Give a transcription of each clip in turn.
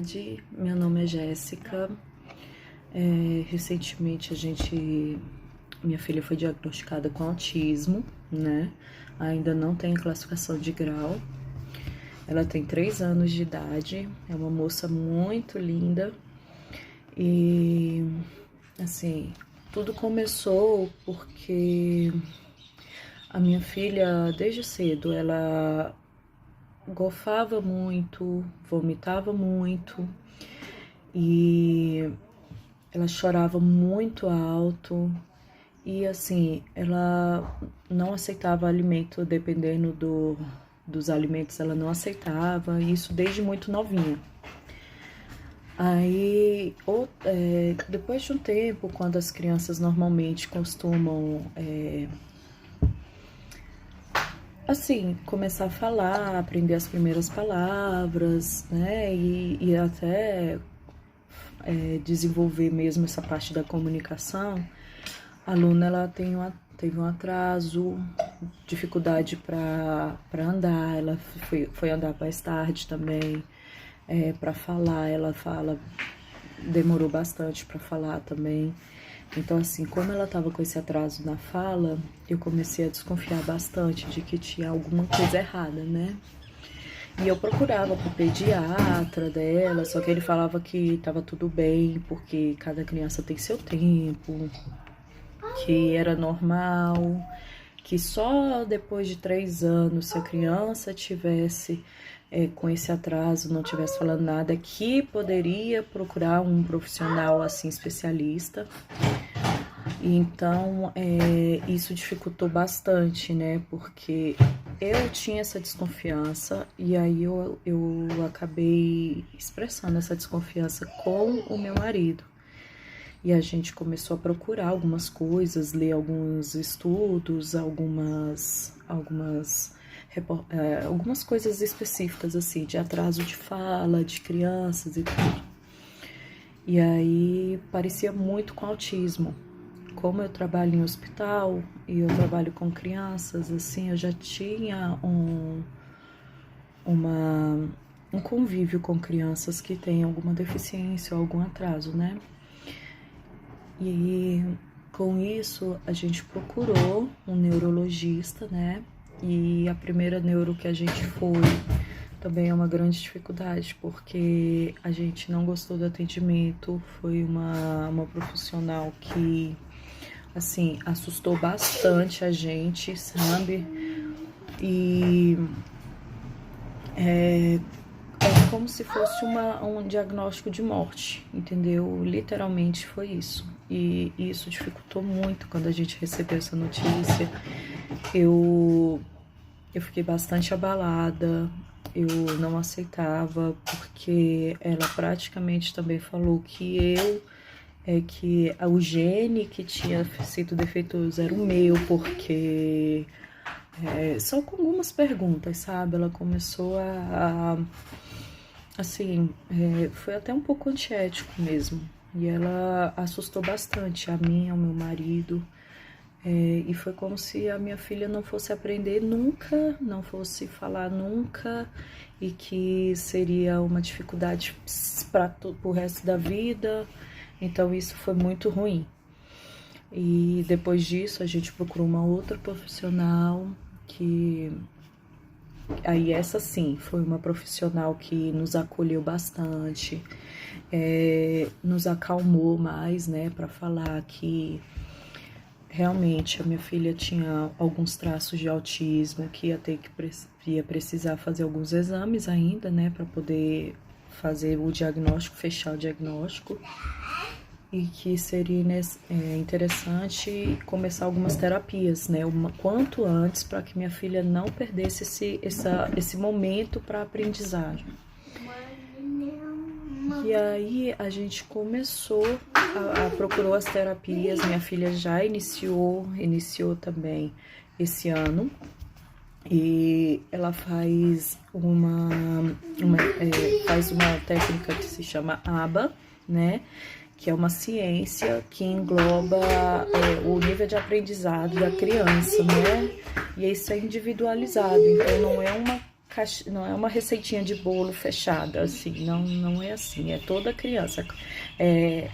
tarde, meu nome é Jéssica. Recentemente minha filha foi diagnosticada com autismo, né? Ainda não tem classificação de grau. Ela tem 3 anos de idade, é uma moça muito linda e, assim, tudo começou porque a minha filha, desde cedo, ela golfava muito, vomitava muito e ela chorava muito alto e assim, ela não aceitava alimento, dependendo dos alimentos ela não aceitava, isso desde muito novinha. Aí, depois de um tempo, quando as crianças normalmente costumam assim, começar a falar, aprender as primeiras palavras, né, e até desenvolver mesmo essa parte da comunicação, a aluna ela teve um atraso, dificuldade para andar, ela foi andar mais tarde também, para falar, demorou bastante para falar também. Então, assim, como ela estava com esse atraso na fala, eu comecei a desconfiar bastante de que tinha alguma coisa errada, né? E eu procurava pro pediatra dela, só que ele falava que estava tudo bem, porque cada criança tem seu tempo, que era normal, que só depois de 3 anos, se a criança tivesse com esse atraso, não tivesse falando nada, que poderia procurar um profissional assim especialista. Então, isso dificultou bastante, né? Porque eu tinha essa desconfiança e aí eu acabei expressando essa desconfiança com o meu marido. E a gente começou a procurar algumas coisas, ler alguns estudos, algumas coisas específicas, assim, de atraso de fala, de crianças e tudo. E aí parecia muito com autismo. Como eu trabalho em hospital e eu trabalho com crianças, assim, eu já tinha um convívio com crianças que têm alguma deficiência ou algum atraso, né? E com isso a gente procurou um neurologista, né? E a primeira neuro que a gente foi também é uma grande dificuldade, porque a gente não gostou do atendimento, foi uma profissional que, assim, assustou bastante a gente, sabe? E é como se fosse um diagnóstico de morte, entendeu? Literalmente foi isso. E isso dificultou muito quando a gente recebeu essa notícia. Eu fiquei bastante abalada, eu não aceitava, porque ela praticamente também falou que que o gene que tinha sido defeituoso era o meu, porque só com algumas perguntas, sabe? Ela começou assim, foi até um pouco antiético mesmo. E ela assustou bastante a mim, ao meu marido. E foi como se a minha filha não fosse aprender nunca, não fosse falar nunca, e que seria uma dificuldade para o resto da vida. Então isso foi muito ruim. E depois disso a gente procurou uma outra profissional aí essa sim, foi uma profissional que nos acolheu bastante, nos acalmou mais, né, para falar que realmente a minha filha tinha alguns traços de autismo, que ia precisar fazer alguns exames ainda, né, para poder fazer o diagnóstico, fechar o diagnóstico, e que seria interessante começar algumas terapias, né, quanto antes, para que minha filha não perdesse esse momento para aprendizagem. E aí a gente começou procurou as terapias, minha filha já iniciou também esse ano, e ela faz faz uma técnica que se chama ABA, né? Que é uma ciência que engloba o nível de aprendizado da criança, né? E isso é individualizado, então não é uma não é uma receitinha de bolo fechada, assim, não é assim, é toda criança.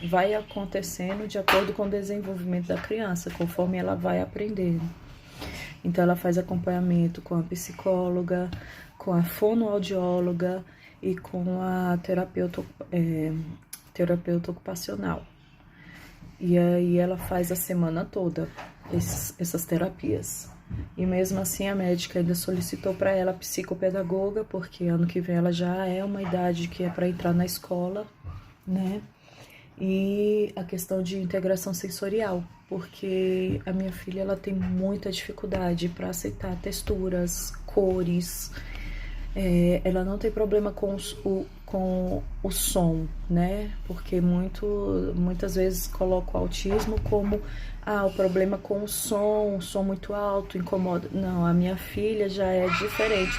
Vai acontecendo de acordo com o desenvolvimento da criança, conforme ela vai aprendendo. Então, ela faz acompanhamento com a psicóloga, com a fonoaudióloga e com a terapeuta ocupacional. E aí ela faz a semana toda essas terapias. E mesmo assim a médica ainda solicitou para ela psicopedagoga, porque ano que vem ela já é uma idade que é para entrar na escola, né? E a questão de integração sensorial, porque a minha filha ela tem muita dificuldade para aceitar texturas, cores. Ela não tem problema com o som, né? Porque muitas vezes coloca o autismo como o problema com o som muito alto, incomoda. Não, a minha filha já é diferente.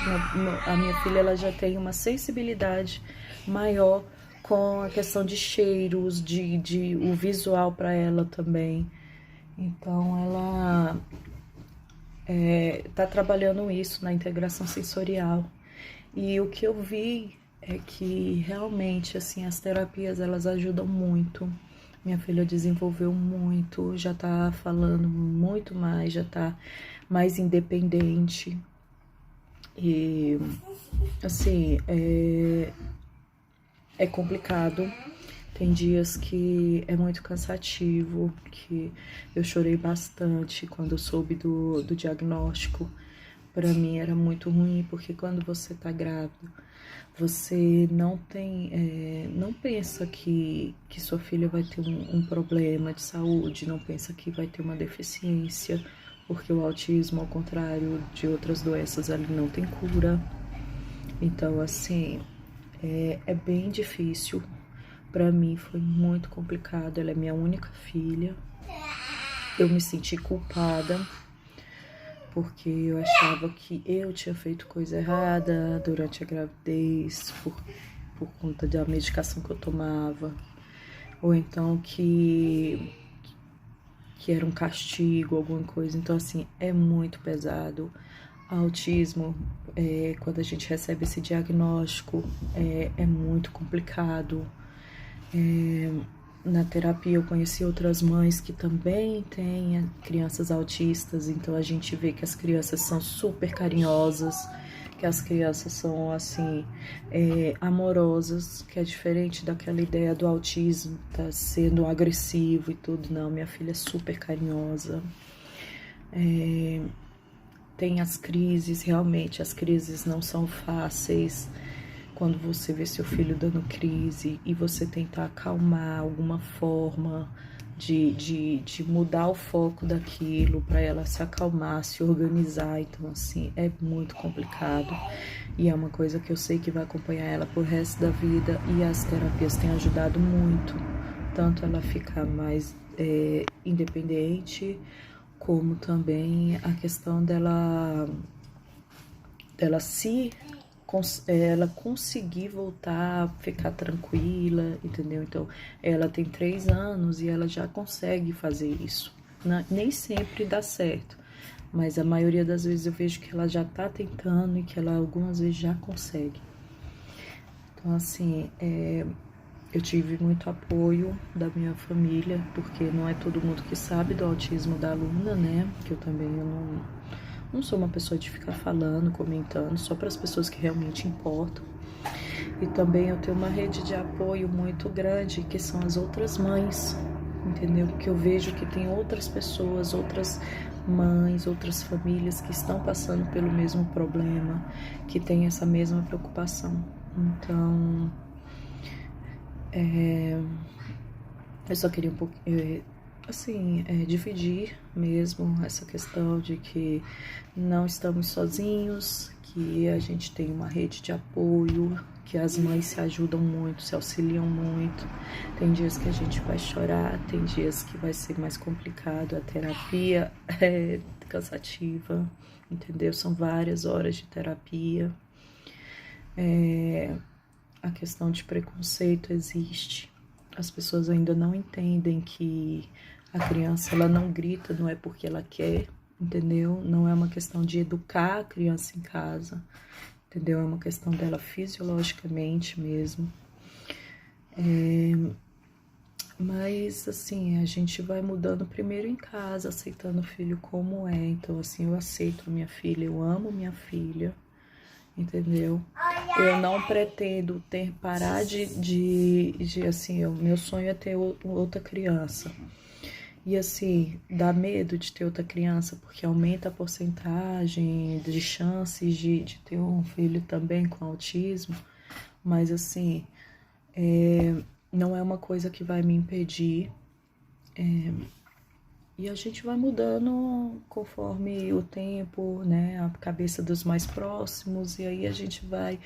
A minha filha ela já tem uma sensibilidade maior com a questão de cheiros, o visual para ela também. Então ela tá trabalhando isso na integração sensorial. E o que eu vi é que realmente assim as terapias elas ajudam muito. Minha filha desenvolveu muito, já tá falando muito mais, já tá mais independente. E assim, é complicado. Tem dias que é muito cansativo, que eu chorei bastante quando eu soube do diagnóstico. Para mim era muito ruim, porque quando você tá grávida, você não pensa que sua filha vai ter um problema de saúde, não pensa que vai ter uma deficiência, porque o autismo, ao contrário de outras doenças, ele não tem cura. Então, assim, é bem difícil. Para mim foi muito complicado, ela é minha única filha. Eu me senti culpada, porque eu achava que eu tinha feito coisa errada durante a gravidez, por conta da medicação que eu tomava, ou então que era um castigo, alguma coisa. Então, assim, é muito pesado. Autismo, quando a gente recebe esse diagnóstico, é muito complicado. Na terapia eu conheci outras mães que também têm crianças autistas, então a gente vê que as crianças são super carinhosas, que as crianças são assim, amorosas, que é diferente daquela ideia do autismo, tá sendo agressivo e tudo. Não, minha filha é super carinhosa. Tem as crises, realmente as crises não são fáceis. Quando você vê seu filho dando crise e você tentar acalmar alguma forma de mudar o foco daquilo para ela se acalmar, se organizar. Então, assim, é muito complicado. E é uma coisa que eu sei que vai acompanhar ela pro resto da vida. E as terapias têm ajudado muito. Tanto ela ficar mais independente, como também a questão dela ela conseguir voltar a ficar tranquila, entendeu? Então, ela tem 3 anos e ela já consegue fazer isso. Nem sempre dá certo, mas a maioria das vezes eu vejo que ela já tá tentando e que ela algumas vezes já consegue. Então, assim, eu tive muito apoio da minha família, porque não é todo mundo que sabe do autismo da Luna, né? Que eu também não sou uma pessoa de ficar falando, comentando, só para as pessoas que realmente importam. E também eu tenho uma rede de apoio muito grande, que são as outras mães, entendeu? Que eu vejo que tem outras pessoas, outras mães, outras famílias que estão passando pelo mesmo problema, que têm essa mesma preocupação. Então, eu só queria um pouquinho, assim, dividir mesmo essa questão de que não estamos sozinhos, que a gente tem uma rede de apoio, que as mães se ajudam muito, se auxiliam muito. Tem dias que a gente vai chorar, tem dias que vai ser mais complicado, a terapia é cansativa, entendeu? São várias horas de terapia. A questão de preconceito existe. As pessoas ainda não entendem que a criança ela não grita, não é porque ela quer, entendeu? Não é uma questão de educar a criança em casa. entendeu? É uma questão dela fisiologicamente mesmo. Mas, assim, a gente vai mudando primeiro em casa, aceitando o filho como é. Então, assim, eu aceito minha filha, eu amo minha filha, entendeu? Eu não pretendo parar assim, meu sonho é ter outra criança. E, assim, dá medo de ter outra criança, porque aumenta a porcentagem de chances de ter um filho também com autismo. Mas, assim, não é uma coisa que vai me impedir. E a gente vai mudando conforme o tempo, né? A cabeça dos mais próximos, e aí a gente vai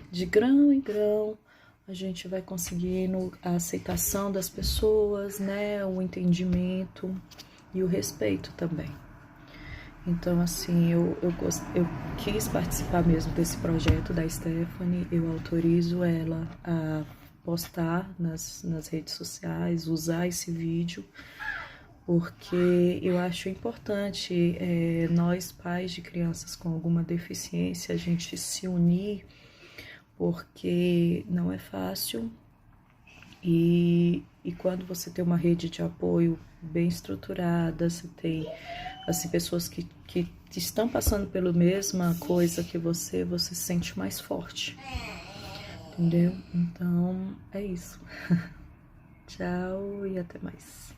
de grão em grão, a gente vai conseguindo a aceitação das pessoas, né? O entendimento e o respeito também. Então, assim, eu quis participar mesmo desse projeto da Stephanie, eu autorizo ela a postar nas redes sociais, usar esse vídeo, porque eu acho importante nós, pais de crianças com alguma deficiência, a gente se unir, porque não é fácil. E quando você tem uma rede de apoio bem estruturada, você tem assim, pessoas que estão passando pela mesma coisa que você se sente mais forte, entendeu? Então, é isso. Tchau e até mais.